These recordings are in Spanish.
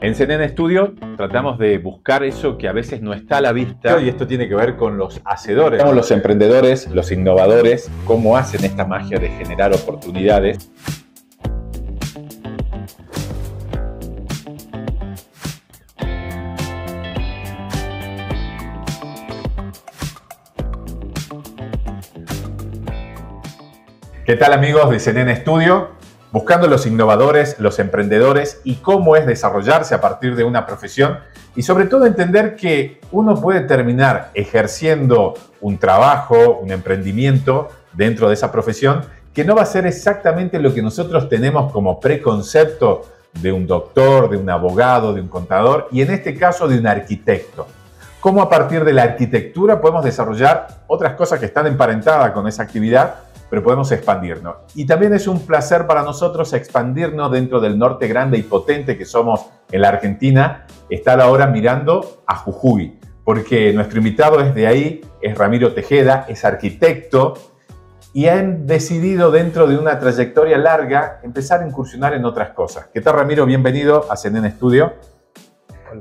En CNN Studio tratamos de buscar eso que a veces no está a la vista, y esto tiene que ver con los hacedores. Estamos los emprendedores, los innovadores, cómo hacen esta magia de generar oportunidades. ¿Qué tal, amigos de CNN Studio? Buscando los innovadores, los emprendedores y cómo es desarrollarse a partir de una profesión, y sobre todo entender que uno puede terminar ejerciendo un trabajo, un emprendimiento dentro de esa profesión que no va a ser exactamente lo que nosotros tenemos como preconcepto de un doctor, de un abogado, de un contador y en este caso de un arquitecto. Cómo a partir de la arquitectura podemos desarrollar otras cosas que están emparentadas con esa actividad, pero podemos expandirnos. Y también es un placer para nosotros expandirnos dentro del norte grande y potente que somos en la Argentina, estar ahora mirando a Jujuy, porque nuestro invitado es de ahí, es Ramiro Tejeda, es arquitecto, y han decidido dentro de una trayectoria larga empezar a incursionar en otras cosas. ¿Qué tal, Ramiro? Bienvenido a CNN Studio.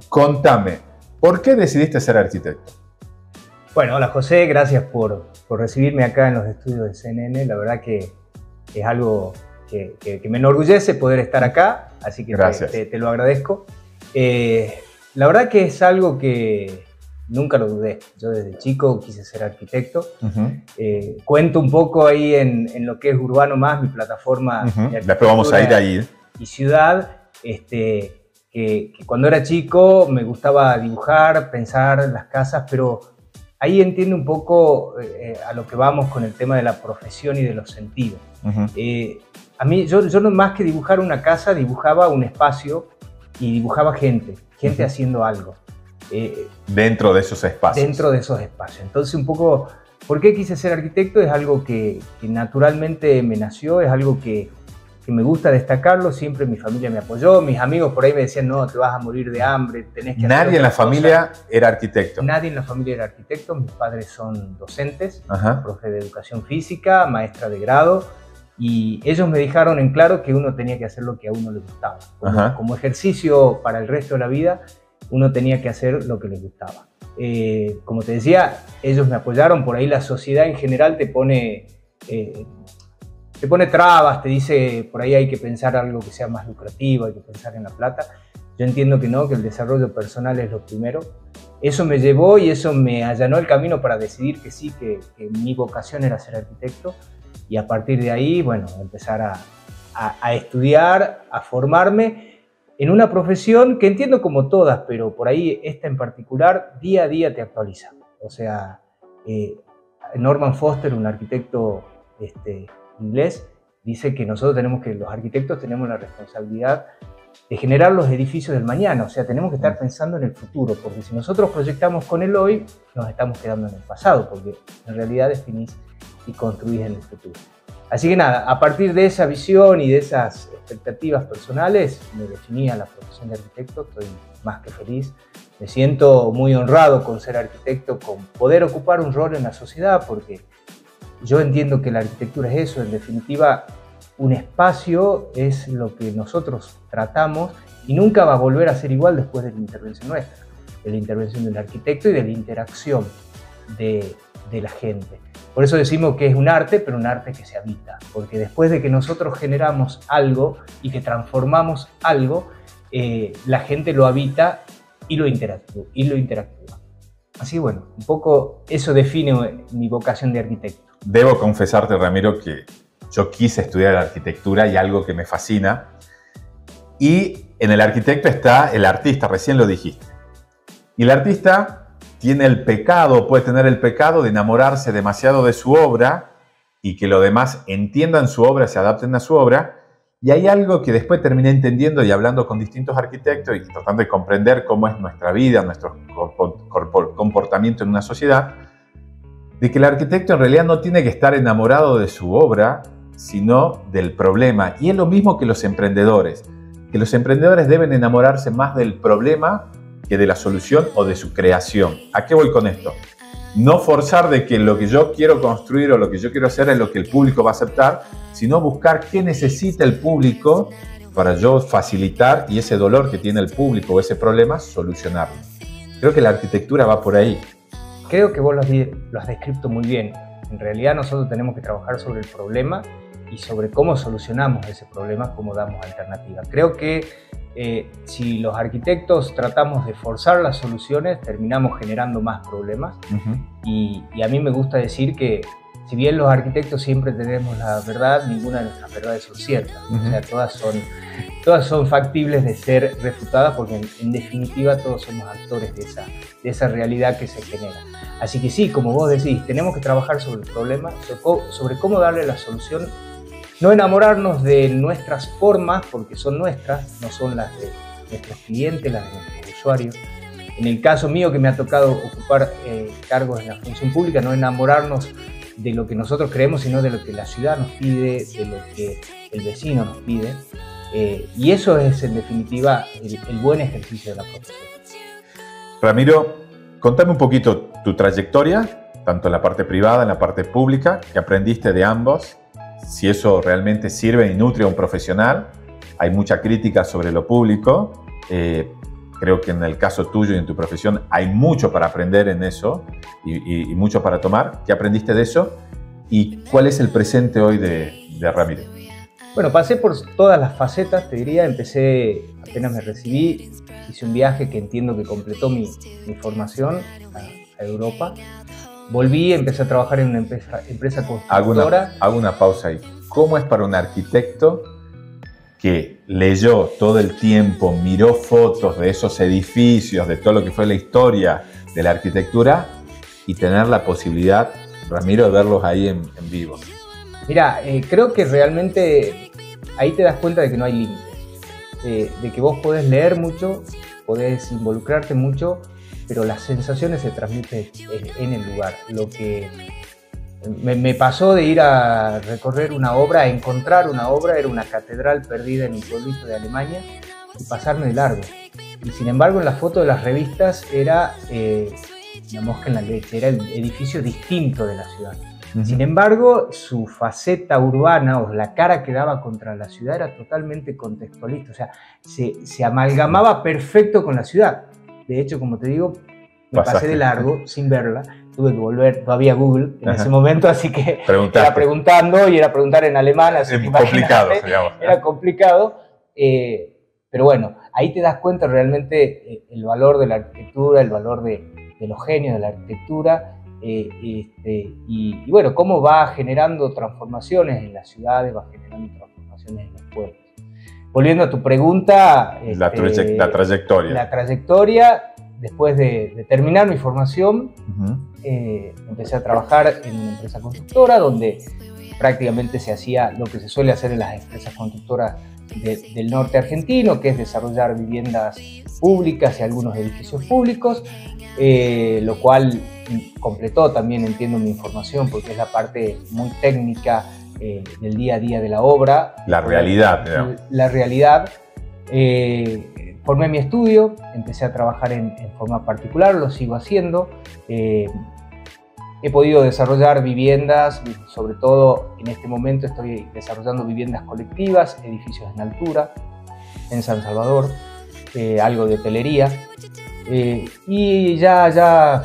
Contame, ¿por qué decidiste ser arquitecto? Bueno, hola José, gracias por recibirme acá en los estudios de CNN. La verdad que es algo que me enorgullece poder estar acá, así que te lo agradezco. La verdad que es algo que nunca lo dudé. Yo desde chico quise ser arquitecto. Cuento un poco ahí en lo que es Urbano Más, mi plataforma de Después vamos a ir ahí. Y ciudad, que cuando era chico me gustaba dibujar, pensar las casas, pero ahí entiendo un poco a lo que vamos con el tema de la profesión y de los sentidos. A mí, yo no más que dibujar una casa, dibujaba un espacio y dibujaba gente haciendo algo. Dentro de esos espacios. Dentro de esos espacios. Entonces, un poco, ¿por qué quise ser arquitecto? Es algo que naturalmente me nació, es algo que me gusta destacarlo. Siempre mi familia me apoyó, mis amigos por ahí me decían, no, te vas a morir de hambre, tenés que hacer ¿Nadie en la familia era arquitecto? Nadie en la familia era arquitecto. Mis padres son docentes, profe de educación física, maestra de grado, y ellos me dejaron en claro que uno tenía que hacer lo que a uno le gustaba. Como ejercicio para el resto de la vida, uno tenía que hacer lo que le gustaba. Como te decía, ellos me apoyaron. Por ahí la sociedad en general te pone trabas, te dice por ahí hay que pensar algo que sea más lucrativo, hay que pensar en la plata. Yo entiendo que no, que el desarrollo personal es lo primero. Eso me llevó y eso me allanó el camino para decidir que sí, que mi vocación era ser arquitecto, y a partir de ahí, bueno, empezar a estudiar, a formarme en una profesión que entiendo como todas, pero por ahí esta en particular día a día te actualiza. O sea, Norman Foster, un arquitecto inglés, dice que nosotros los arquitectos tenemos la responsabilidad de generar los edificios del mañana. O sea, tenemos que estar pensando en el futuro, porque si nosotros proyectamos con el hoy, nos estamos quedando en el pasado, porque en realidad definís y construís en el futuro. Así que nada, a partir de esa visión y de esas expectativas personales, me definí a la profesión de arquitecto. Estoy más que feliz. Me siento muy honrado con ser arquitecto, con poder ocupar un rol en la sociedad, porque yo entiendo que la arquitectura es eso. En definitiva, un espacio es lo que nosotros tratamos y nunca va a volver a ser igual después de la intervención nuestra, de la intervención del arquitecto y de la interacción de la gente. Por eso decimos que es un arte, pero un arte que se habita, porque después de que nosotros generamos algo y que transformamos algo, la gente lo habita y lo interactúa. Así que bueno, un poco eso define mi vocación de arquitecto. Debo confesarte, Ramiro, que yo quise estudiar arquitectura y algo que me fascina. Y en el arquitecto está el artista, recién lo dijiste. Y el artista tiene el pecado, puede tener el pecado de enamorarse demasiado de su obra y que los demás entiendan su obra, se adapten a su obra. Y hay algo que después terminé entendiendo y hablando con distintos arquitectos y tratando de comprender cómo es nuestra vida, nuestro comportamiento en una sociedad, de que el arquitecto en realidad no tiene que estar enamorado de su obra, sino del problema. Y es lo mismo que los emprendedores deben enamorarse más del problema que de la solución o de su creación. ¿A qué voy con esto? No forzar de que lo que yo quiero construir o lo que yo quiero hacer es lo que el público va a aceptar, sino buscar qué necesita el público para yo facilitar y ese dolor que tiene el público o ese problema, solucionarlo. Creo que la arquitectura va por ahí. Creo que vos lo has descrito muy bien. En realidad nosotros tenemos que trabajar sobre el problema y sobre cómo solucionamos ese problema, cómo damos alternativas. Creo que si los arquitectos tratamos de forzar las soluciones, terminamos generando más problemas. Y a mí me gusta decir que si bien los arquitectos siempre tenemos la verdad, ninguna de nuestras verdades son ciertas. O sea, todas son factibles de ser refutadas porque en definitiva todos somos actores de esa realidad que se genera. Así que sí, como vos decís, tenemos que trabajar sobre el problema, sobre cómo darle la solución. No enamorarnos de nuestras formas, porque son nuestras, no son las de nuestros clientes, las de nuestros usuarios. En el caso mío, que me ha tocado ocupar cargos en la función pública, no enamorarnos de lo que nosotros creemos, sino de lo que la ciudad nos pide, de lo que el vecino nos pide. Y eso es, en definitiva, el buen ejercicio de la profesión. Ramiro, contame un poquito tu trayectoria, tanto en la parte privada, en la parte pública, que aprendiste de ambos. Si eso realmente sirve y nutre a un profesional. Hay mucha crítica sobre lo público. Creo que en el caso tuyo y en tu profesión hay mucho para aprender en eso y mucho para tomar. ¿Qué aprendiste de eso? ¿Y cuál es el presente hoy de Ramiro? Bueno, pasé por todas las facetas, te diría. Empecé, apenas me recibí, hice un viaje que entiendo que completó mi formación a Europa. Volví, empecé a trabajar en una empresa constructora. Hago una pausa ahí. ¿Cómo es para un arquitecto que leyó todo el tiempo, miró fotos de esos edificios, de todo lo que fue la historia de la arquitectura y tener la posibilidad, Ramiro, de verlos ahí en vivo? Mira, creo que realmente ahí te das cuenta de que no hay límites, de que vos podés leer mucho, podés involucrarte mucho, pero las sensaciones se transmiten en el lugar. Lo que me pasó de ir a recorrer una obra, a encontrar una obra, era una catedral perdida en un pueblito de Alemania, y pasarme de largo. Y sin embargo, en la foto de las revistas era una mosca en la leche, era el edificio distinto de la ciudad. Sin embargo, su faceta urbana o la cara que daba contra la ciudad era totalmente contextualista, o sea, se amalgamaba perfecto con la ciudad. De hecho, como te digo, me pasé de largo sin verla. Tuve que volver, no había Google en ese momento, así que era preguntando y era preguntar en alemán. Así que complicado, digamos. Era complicado, pero bueno, ahí te das cuenta realmente el valor de la arquitectura, el valor de los genios de la arquitectura, y bueno, cómo va generando transformaciones en las ciudades, va generando transformaciones en los pueblos. Volviendo a tu pregunta, la trayectoria. La trayectoria, después de terminar mi formación, empecé a trabajar en una empresa constructora donde prácticamente se hacía lo que se suele hacer en las empresas constructoras del norte argentino, que es desarrollar viviendas públicas y algunos edificios públicos, lo cual completó también, entiendo, mi información, porque es la parte muy técnica del día a día de la obra. La realidad, digamos. La realidad. Formé mi estudio, empecé a trabajar en forma particular, lo sigo haciendo. He podido desarrollar viviendas, sobre todo en este momento estoy desarrollando viviendas colectivas, edificios en altura, en San Salvador, algo de hotelería. Y ya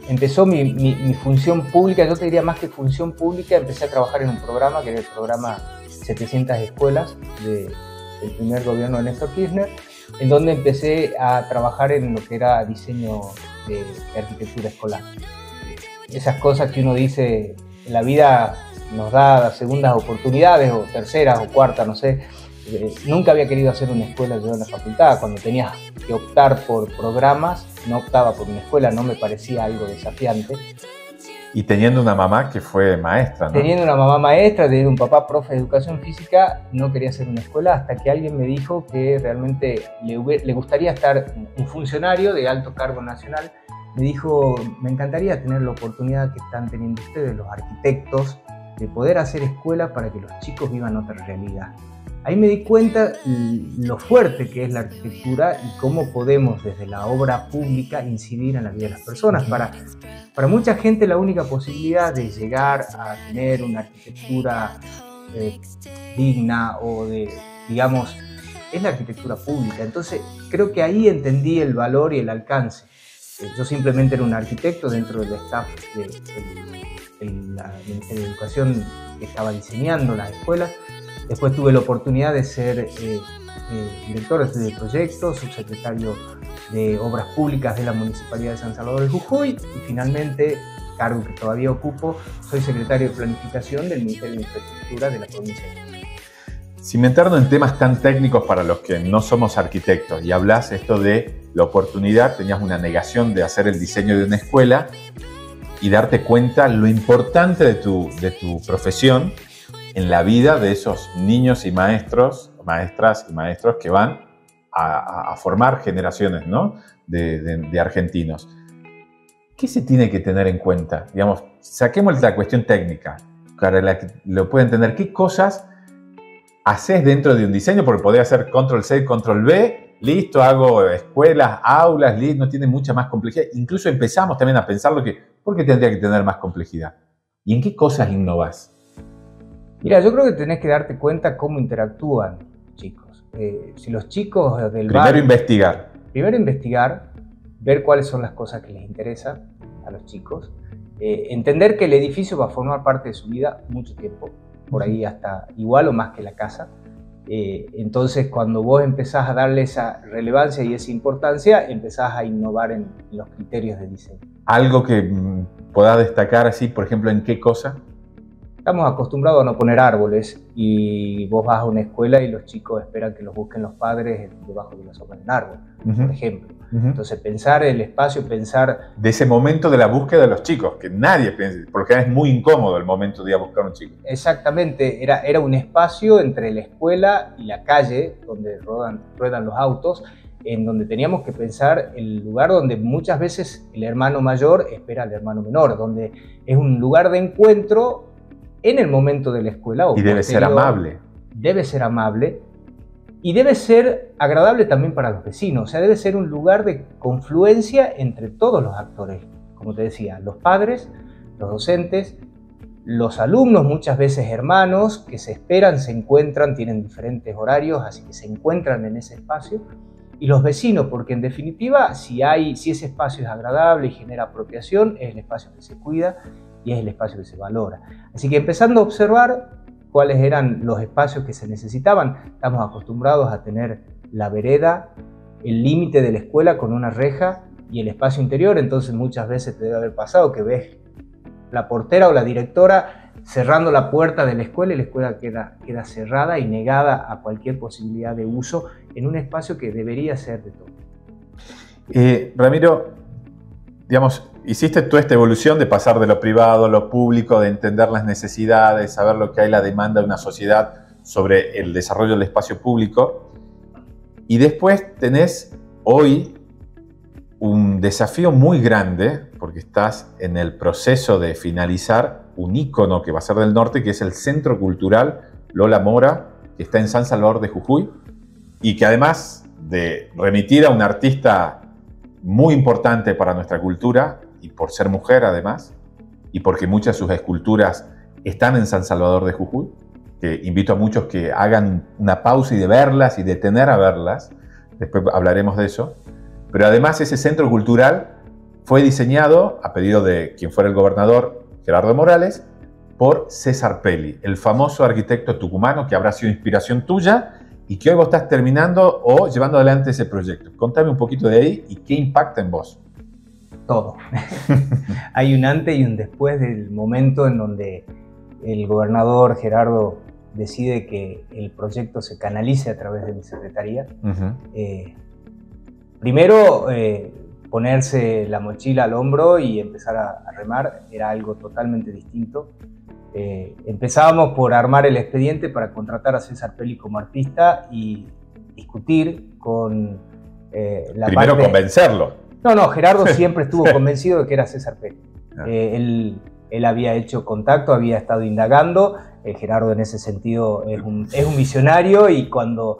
empezó mi función pública. Yo te diría, más que función pública, empecé a trabajar en un programa que era el programa 700 escuelas del primer gobierno de Néstor Kirchner, en donde empecé a trabajar en lo que era diseño de arquitectura escolar. Esas cosas que uno dice, en la vida nos da segundas oportunidades, o terceras o cuartas, no sé. Nunca había querido hacer una escuela yo en la facultad. Cuando tenía que optar por programas, no optaba por una escuela, no me parecía algo desafiante. Y teniendo una mamá que fue maestra, ¿no? Teniendo una mamá maestra, teniendo un papá profe de educación física, no quería hacer una escuela hasta que alguien me dijo que realmente le gustaría estar un funcionario de alto cargo nacional. Me dijo, me encantaría tener la oportunidad que están teniendo ustedes, los arquitectos, de poder hacer escuela para que los chicos vivan otra realidad. Ahí me di cuenta lo fuerte que es la arquitectura y cómo podemos desde la obra pública incidir en la vida de las personas. Para mucha gente la única posibilidad de llegar a tener una arquitectura digna o de, digamos, es la arquitectura pública. Entonces creo que ahí entendí el valor y el alcance. Yo simplemente era un arquitecto dentro del staff del Ministerio de Educación que estaba diseñando las escuelas. Después tuve la oportunidad de ser director de proyectos, subsecretario de Obras Públicas de la Municipalidad de San Salvador de Jujuy y finalmente, cargo que todavía ocupo, soy secretario de Planificación del Ministerio de Infraestructura de la provincia de Jujuy. Sin meternos en temas tan técnicos para los que no somos arquitectos, y hablas esto de la oportunidad, tenías una negación de hacer el diseño de una escuela y darte cuenta lo importante de tu profesión en la vida de esos niños y maestras y maestros que van a formar generaciones, ¿no? de argentinos. ¿Qué se tiene que tener en cuenta? Digamos, saquemos la cuestión técnica, para la que lo pueda entender. ¿Qué cosas haces dentro de un diseño? Porque podría hacer Control-C, Control-V, listo, hago escuelas, aulas, listo, no tiene mucha más complejidad. Incluso empezamos también a pensar ¿por qué tendría que tener más complejidad? ¿Y en qué cosas innovás? Mira, yo creo que tenés que darte cuenta cómo interactúan los chicos. Si los chicos del Primero investigar. Primero investigar, ver cuáles son las cosas que les interesan a los chicos, entender que el edificio va a formar parte de su vida mucho tiempo, por ahí hasta igual o más que la casa. Entonces, cuando vos empezás a darle esa relevancia y esa importancia, empezás a innovar en los criterios de diseño. ¿Algo que puedas destacar así, por ejemplo, en qué cosa? Estamos acostumbrados a no poner árboles y vos vas a una escuela y los chicos esperan que los busquen los padres debajo de la sombra de un árbol, por ejemplo. Entonces, pensar el espacio, pensar... De ese momento de la búsqueda de los chicos, que nadie piensa, porque es muy incómodo el momento de ir a buscar a un chico. Exactamente, era un espacio entre la escuela y la calle, donde ruedan los autos, en donde teníamos que pensar el lugar donde muchas veces el hermano mayor espera al hermano menor, donde es un lugar de encuentro en el momento de la escuela. Y debe ser amable. Debe ser amable y debe ser agradable también para los vecinos. O sea, debe ser un lugar de confluencia entre todos los actores. Como te decía, los padres, los docentes, los alumnos, muchas veces hermanos, que se esperan, se encuentran, tienen diferentes horarios, así que se encuentran en ese espacio. Y los vecinos, porque en definitiva, si ese espacio es agradable y genera apropiación, es el espacio que se cuida y es el espacio que se valora. Así que empezando a observar cuáles eran los espacios que se necesitaban, estamos acostumbrados a tener la vereda, el límite de la escuela con una reja y el espacio interior, entonces muchas veces te debe haber pasado que ves la portera o la directora cerrando la puerta de la escuela y la escuela queda cerrada y negada a cualquier posibilidad de uso en un espacio que debería ser de todo. Ramiro, digamos, hiciste toda esta evolución de pasar de lo privado a lo público, de entender las necesidades, saber lo que hay la demanda de una sociedad sobre el desarrollo del espacio público. Y después tenés hoy un desafío muy grande, porque estás en el proceso de finalizar un ícono que va a ser del norte, que es el Centro Cultural Lola Mora, que está en San Salvador de Jujuy, y que además de remitir a una artista muy importante para nuestra cultura, y por ser mujer además, y porque muchas de sus esculturas están en San Salvador de Jujuy, que invito a muchos que hagan una pausa y de verlas y detener a verlas, después hablaremos de eso, pero además ese centro cultural fue diseñado a pedido de quien fuera el gobernador Gerardo Morales, por César Pelli, el famoso arquitecto tucumano que habrá sido inspiración tuya y que hoy vos estás terminando o llevando adelante ese proyecto. Contame un poquito de ahí y qué impacta en vos. Todo. Hay un antes y un después del momento en donde el gobernador Gerardo decide que el proyecto se canalice a través de mi secretaría. Primero, ponerse la mochila al hombro y empezar a remar era algo totalmente distinto. Empezábamos por armar el expediente para contratar a César Pelli como artista y discutir con Primero convencerlo. No, Gerardo siempre estuvo convencido de que era César Pelli. Él había hecho contacto, había estado indagando. Gerardo en ese sentido es un visionario y cuando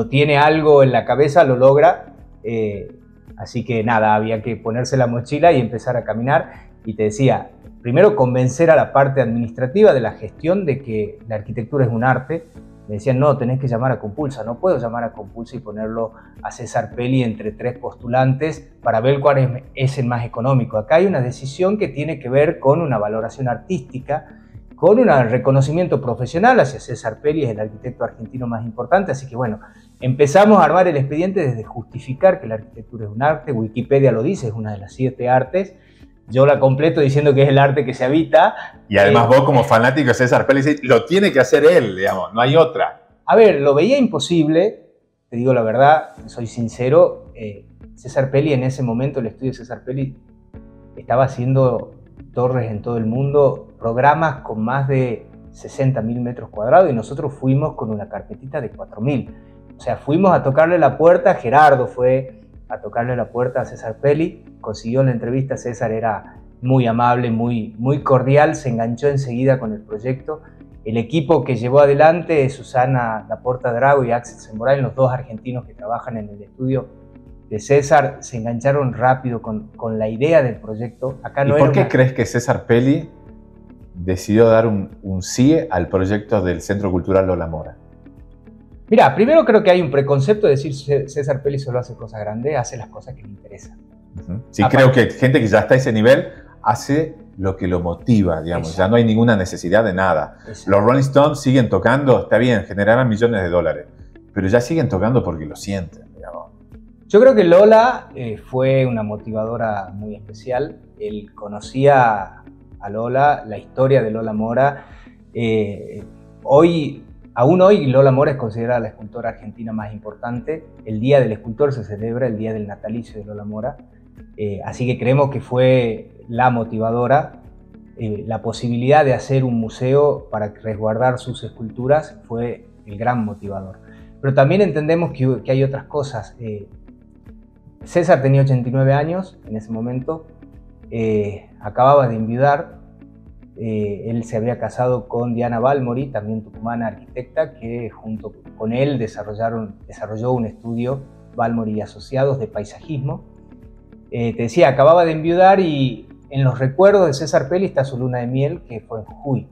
tiene algo en la cabeza lo logra. Así que nada, había que ponerse la mochila y empezar a caminar. Y te decía, primero convencer a la parte administrativa de la gestión de que la arquitectura es un arte, me decían, no, tenés que llamar a Compulsa. No puedo llamar a Compulsa y ponerlo a César Pelli entre 3 postulantes para ver cuál es el más económico. Acá hay una decisión que tiene que ver con una valoración artística, con un reconocimiento profesional hacia César Pelli, es el arquitecto argentino más importante, así que bueno, empezamos a armar el expediente desde justificar que la arquitectura es un arte, Wikipedia lo dice, es una de las 7 artes, yo la completo diciendo que es el arte que se habita. Y además vos como fanático de César Pelli, lo tiene que hacer él, digamos, no hay otra. A ver, lo veía imposible, te digo la verdad, soy sincero, César Pelli en ese momento, el estudio de César Pelli estaba haciendo torres en todo el mundo, programas con más de 60.000 metros cuadrados y nosotros fuimos con una carpetita de 4.000. O sea, fuimos a tocarle la puerta, Gerardo fue a tocarle la puerta a César Pelli, consiguió la entrevista, César era muy amable, muy cordial, se enganchó enseguida con el proyecto. El equipo que llevó adelante, Susana Laporta Drago y Axel Semboray, los 2 argentinos que trabajan en el estudio de César, se engancharon rápido con la idea del proyecto. Acá no. ¿Y por qué crees que César Pelli decidió dar un sí al proyecto del Centro Cultural Lola Mora? Mira, primero creo que hay un preconcepto de decir César Pelli solo hace cosas grandes, hace las cosas que le interesan. Sí, creo que gente que ya está a ese nivel hace lo que lo motiva, digamos. Exacto. Ya no hay ninguna necesidad de nada. Exacto. Los Rolling Stones siguen tocando, está bien, generarán millones de dólares, pero ya siguen tocando porque lo sienten, digamos. Yo creo que Lola fue una motivadora muy especial. Él conocía a Lola, la historia de Lola Mora. Aún hoy Lola Mora es considerada la escultora argentina más importante. El Día del Escultor se celebra, el día del natalicio de Lola Mora. Así que creemos que fue la motivadora. La posibilidad de hacer un museo para resguardar sus esculturas fue el gran motivador. Pero también entendemos que hay otras cosas. César tenía 89 años en ese momento, acababa de enviudar, él se había casado con Diana Balmori, también tucumana arquitecta, que junto con él desarrolló un estudio, Balmori y Asociados, de paisajismo. Te decía, acababa de enviudar y en los recuerdos de César Pelli está su luna de miel, que fue en Jujuy.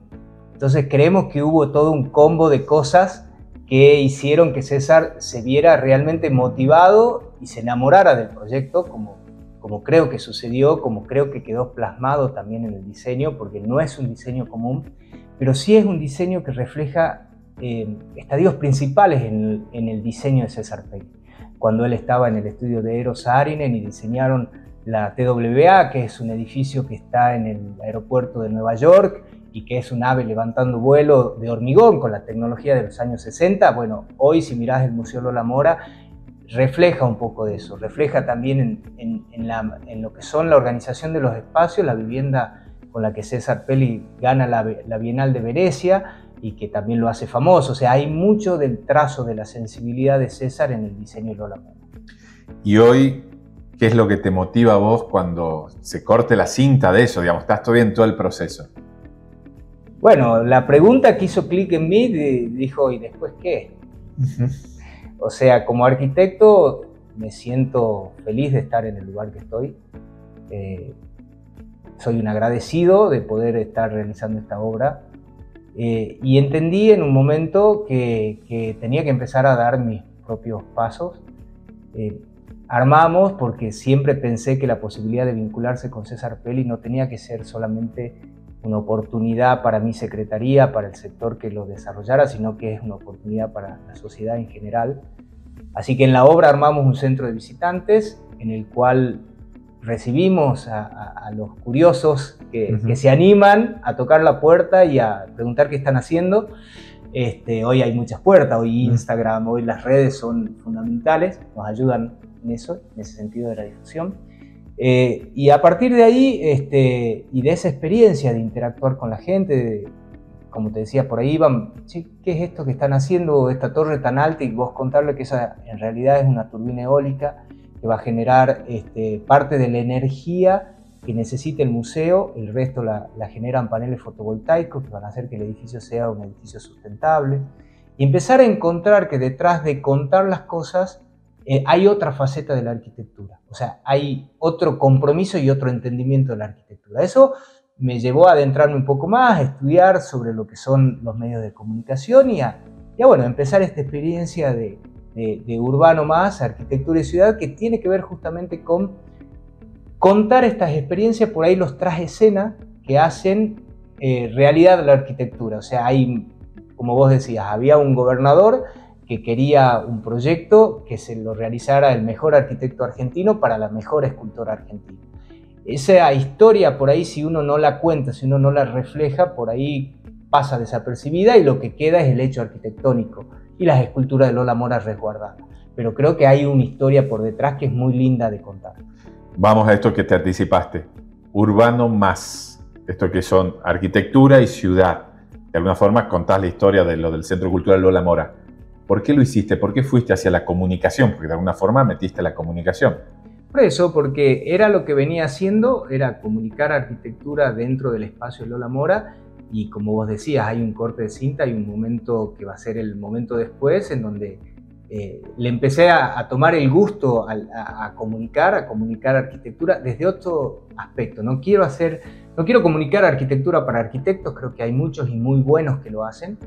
Entonces creemos que hubo todo un combo de cosas que hicieron que César se viera realmente motivado y se enamorara del proyecto, como creo que sucedió, como creo que quedó plasmado también en el diseño, porque no es un diseño común, pero sí es un diseño que refleja estadios principales en el diseño de César Pelli. Cuando él estaba en el estudio de Eero Saarinen y diseñaron la TWA, que es un edificio que está en el aeropuerto de Nueva York, y que es un ave levantando vuelo de hormigón con la tecnología de los años 60, bueno, hoy si mirás el Museo Lola Mora, refleja un poco de eso, refleja también en lo que son la organización de los espacios, la vivienda con la que César Pelli gana la Bienal de Venecia y que también lo hace famoso. O sea, hay mucho del trazo de la sensibilidad de César en el diseño de Lola Mora. Y hoy, ¿qué es lo que te motiva a vos cuando se corte la cinta de eso? Digamos, estás todavía en todo el proceso. Bueno, la pregunta que hizo clic en mí dijo, ¿y después qué? O sea, como arquitecto me siento feliz de estar en el lugar que estoy. Soy un agradecido de poder estar realizando esta obra. Y entendí en un momento que tenía que empezar a dar mis propios pasos. Armamos porque siempre pensé que la posibilidad de vincularse con César Pelli no tenía que ser solamente una oportunidad para mi secretaría, para el sector que lo desarrollara, sino que es una oportunidad para la sociedad en general. Así que en la obra armamos un centro de visitantes en el cual recibimos a los curiosos que se animan a tocar la puerta y a preguntar qué están haciendo. Hoy hay muchas puertas, hoy Instagram, hoy las redes son fundamentales, nos ayudan en eso, en ese sentido de la difusión. Y a partir de ahí, y de esa experiencia de interactuar con la gente, como te decía por ahí, Iván, ¿qué es esto que están haciendo, esta torre tan alta? Y vos contarle que esa en realidad es una turbina eólica que va a generar parte de la energía que necesita el museo, el resto la generan paneles fotovoltaicos que van a hacer que el edificio sea un edificio sustentable. Y empezar a encontrar que detrás de contar las cosas hay otra faceta de la arquitectura, o sea, hay otro compromiso y otro entendimiento de la arquitectura. Eso me llevó a adentrarme un poco más, a estudiar sobre lo que son los medios de comunicación y a Y bueno, empezar esta experiencia de Urbano Más, Arquitectura y Ciudad, que tiene que ver justamente con contar estas experiencias, por ahí los tras escena que hacen realidad la arquitectura. O sea, hay, como vos decías, había un gobernador que quería un proyecto que se lo realizara el mejor arquitecto argentino para la mejor escultora argentina. Esa historia por ahí, si uno no la cuenta, si uno no la refleja, por ahí pasa desapercibida y lo que queda es el hecho arquitectónico y las esculturas de Lola Mora resguardadas. Pero creo que hay una historia por detrás que es muy linda de contar. Vamos a esto que te anticipaste. Urbano Más. Esto que son arquitectura y ciudad. De alguna forma contás la historia de lo del Centro Cultural Lola Mora. ¿Por qué lo hiciste? ¿Por qué fuiste hacia la comunicación? Porque de alguna forma metiste la comunicación. Por eso, porque era lo que venía haciendo, era comunicar arquitectura dentro del espacio de Lola Mora. Y como vos decías, hay un corte de cinta, hay un momento que va a ser el momento después, en donde le empecé a tomar el gusto a comunicar arquitectura desde otro aspecto. No quiero comunicar arquitectura para arquitectos, creo que hay muchos y muy buenos que lo hacen.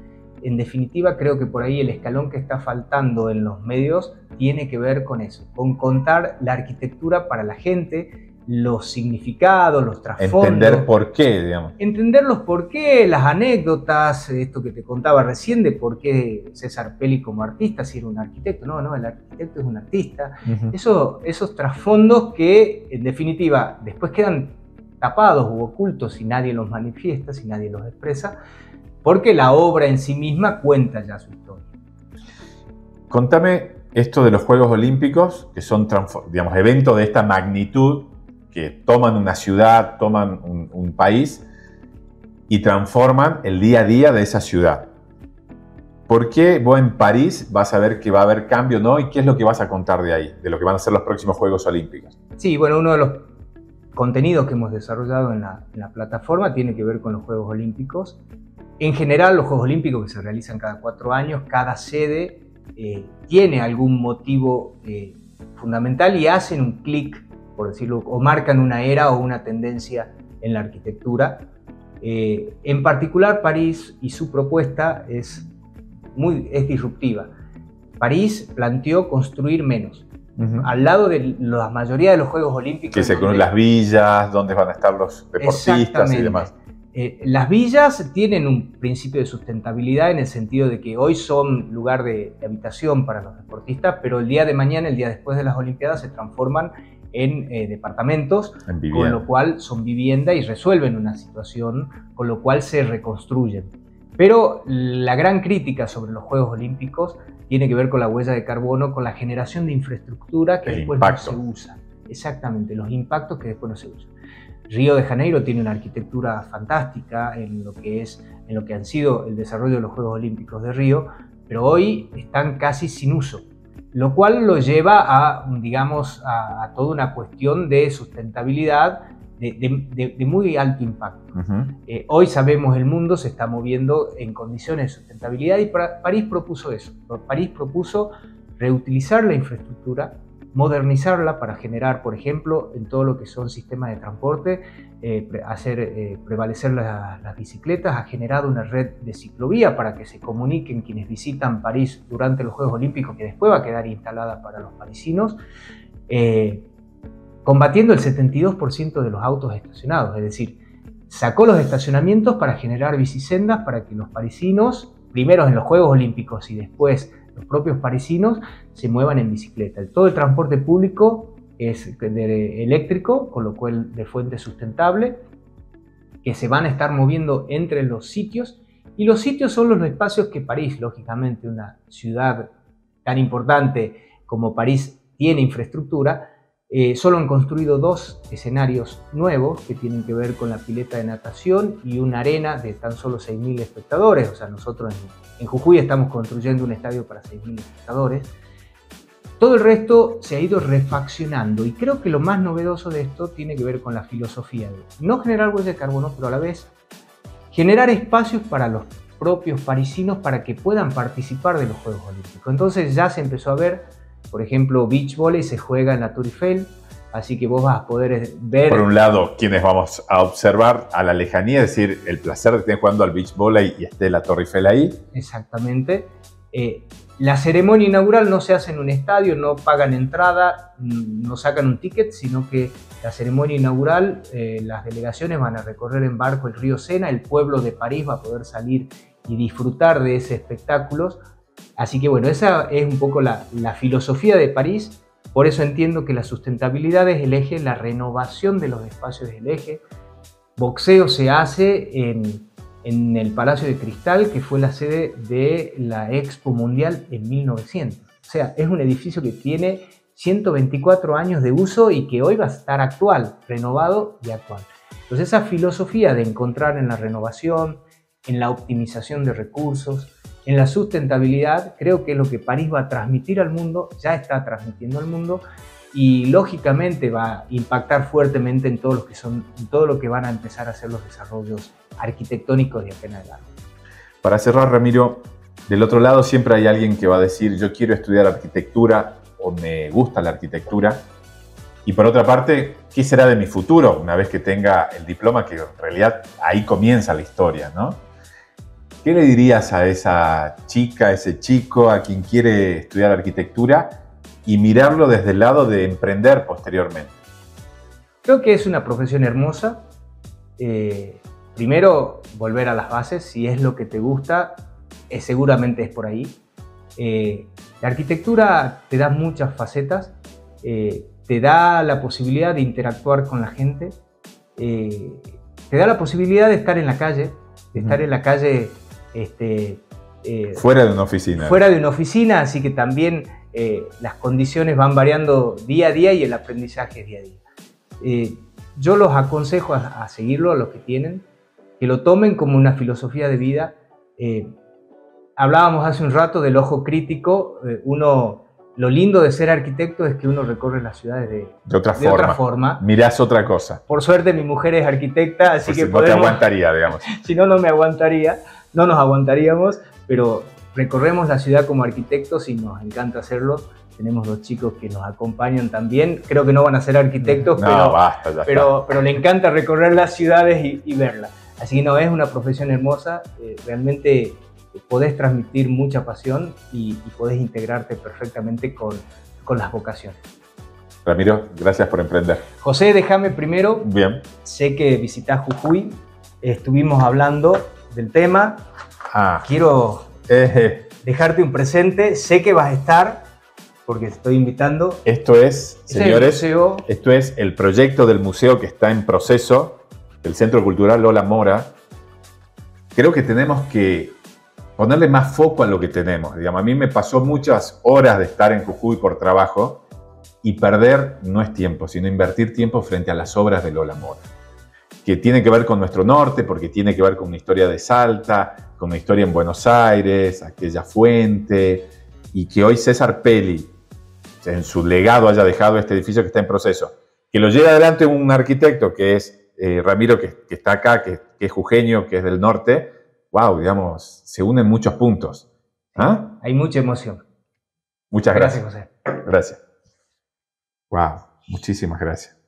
En definitiva, creo que por ahí el escalón que está faltando en los medios tiene que ver con eso, con contar la arquitectura para la gente, los significados, los trasfondos. Entender por qué, digamos. Entender los por qué, las anécdotas, esto que te contaba recién de por qué César Pelli como artista, si era un arquitecto. No, el arquitecto es un artista. Esos trasfondos que, en definitiva, después quedan tapados u ocultos si nadie los manifiesta, si nadie los expresa, porque la obra en sí misma cuenta ya su historia. Contame esto de los Juegos Olímpicos, que son, digamos, eventos de esta magnitud, que toman una ciudad, toman un país y transforman el día a día de esa ciudad. ¿Por qué vos en París vas a ver que va a haber cambio, no? ¿Y qué es lo que vas a contar de ahí, de lo que van a ser los próximos Juegos Olímpicos? Sí, bueno, uno de los contenidos que hemos desarrollado en la plataforma tiene que ver con los Juegos Olímpicos. En general, los Juegos Olímpicos que se realizan cada 4 años, cada sede tiene algún motivo fundamental y hacen un clic, por decirlo, o marcan una era o una tendencia en la arquitectura. En particular, París y su propuesta es disruptiva. París planteó construir menos. Al lado de la mayoría de los Juegos Olímpicos. Que se conocen las villas, donde van a estar los deportistas y demás. Las villas tienen un principio de sustentabilidad en el sentido de que hoy son lugar de habitación para los deportistas, pero el día de mañana, el día después de las Olimpiadas, se transforman en departamentos, con lo cual son vivienda y resuelven una situación, con lo cual se reconstruyen. Pero la gran crítica sobre los Juegos Olímpicos tiene que ver con la huella de carbono, con la generación de infraestructura que después no se usa. Exactamente, los impactos que después no se usan. Río de Janeiro tiene una arquitectura fantástica en lo que han sido el desarrollo de los Juegos Olímpicos de Río, pero hoy están casi sin uso, lo cual lo lleva a toda una cuestión de sustentabilidad de muy alto impacto. Hoy sabemos el mundo se está moviendo en condiciones de sustentabilidad y París propuso eso. París propuso reutilizar la infraestructura, modernizarla para generar, por ejemplo, en todo lo que son sistemas de transporte, hacer prevalecer las bicicletas. Ha generado una red de ciclovía para que se comuniquen quienes visitan París durante los Juegos Olímpicos, que después va a quedar instalada para los parisinos, combatiendo el 72% de los autos estacionados, es decir, sacó los estacionamientos para generar bicisendas para que los parisinos, primero en los Juegos Olímpicos y después los propios parisinos, se muevan en bicicleta. Todo el transporte público es eléctrico, con lo cual de fuente sustentable, que se van a estar moviendo entre los sitios, y los sitios son los espacios que París, lógicamente una ciudad tan importante como París tiene infraestructura. Solo han construido 2 escenarios nuevos que tienen que ver con la pileta de natación y una arena de tan solo 6.000 espectadores. O sea, nosotros en Jujuy estamos construyendo un estadio para 6.000 espectadores. Todo el resto se ha ido refaccionando y creo que lo más novedoso de esto tiene que ver con la filosofía de no generar huella de carbono, pero a la vez generar espacios para los propios parisinos para que puedan participar de los Juegos Olímpicos. Entonces ya se empezó a ver, por ejemplo, beach volley se juega en la Tour Eiffel, así que vos vas a poder ver... Por un lado, quienes vamos a observar a la lejanía, es decir, el placer de tener jugando al beach volley y esté la Tour Eiffel ahí. Exactamente. La ceremonia inaugural no se hace en un estadio, no pagan entrada, no sacan un ticket, sino que la ceremonia inaugural, las delegaciones van a recorrer en barco el río Sena, el pueblo de París va a poder salir y disfrutar de ese espectáculo. Así que bueno, esa es un poco la filosofía de París. Por eso entiendo que la sustentabilidad es el eje, la renovación de los espacios es el eje. Boxeo se hace en el Palacio de Cristal, que fue la sede de la Expo Mundial en 1900. O sea, es un edificio que tiene 124 años de uso y que hoy va a estar actual, renovado y actual. Entonces esa filosofía de encontrar en la renovación, en la optimización de recursos, en la sustentabilidad, creo que es lo que París va a transmitir al mundo, ya está transmitiendo al mundo y lógicamente va a impactar fuertemente en todo lo que van a empezar a ser los desarrollos arquitectónicos de acá en adelante. Para cerrar, Ramiro, del otro lado siempre hay alguien que va a decir yo quiero estudiar arquitectura o me gusta la arquitectura. Y por otra parte, ¿qué será de mi futuro una vez que tenga el diploma? Que en realidad ahí comienza la historia, ¿no? ¿Qué le dirías a esa chica, a ese chico, a quien quiere estudiar arquitectura y mirarlo desde el lado de emprender posteriormente? Creo que es una profesión hermosa. Primero, volver a las bases. Si es lo que te gusta, seguramente es por ahí. La arquitectura te da muchas facetas. Te da la posibilidad de interactuar con la gente. Te da la posibilidad de estar en la calle. De estar en la calle... fuera de una oficina. Fuera de una oficina, así que también las condiciones van variando día a día y el aprendizaje es día a día. Yo los aconsejo a seguirlo, a los que tienen, que lo tomen como una filosofía de vida. Hablábamos hace un rato del ojo crítico. Lo lindo de ser arquitecto es que uno recorre las ciudades de otra forma. Mirás otra cosa. Por suerte mi mujer es arquitecta, así que no te aguantaría, digamos. Si no, no me aguantaría. No nos aguantaríamos, pero recorremos la ciudad como arquitectos y nos encanta hacerlo. Tenemos 2 chicos que nos acompañan también. Creo que no van a ser arquitectos, pero le encanta recorrer las ciudades y verlas. Así que no, es una profesión hermosa. Realmente podés transmitir mucha pasión y podés integrarte perfectamente con las vocaciones. Ramiro, gracias por emprender. José, déjame primero. Bien. Sé que visitás Jujuy. Estuvimos hablando del tema. Quiero dejarte un presente. Sé que vas a estar, porque te estoy invitando. Esto es, señores, esto es el proyecto del museo que está en proceso, del Centro Cultural Lola Mora. Creo que tenemos que ponerle más foco a lo que tenemos. Digamos, a mí me pasó muchas horas de estar en Jujuy por trabajo y perder no es tiempo, sino invertir tiempo frente a las obras de Lola Mora, que tiene que ver con nuestro norte, porque tiene que ver con una historia de Salta, con una historia en Buenos Aires, aquella fuente, y que hoy César Pelli, en su legado, haya dejado este edificio que está en proceso. Que lo lleve adelante un arquitecto que es Ramiro, que está acá, que es jujeño, que es del norte. Wow, digamos, se unen muchos puntos. ¿Ah? Hay mucha emoción. Muchas gracias. Gracias, José. Gracias. Wow, muchísimas gracias.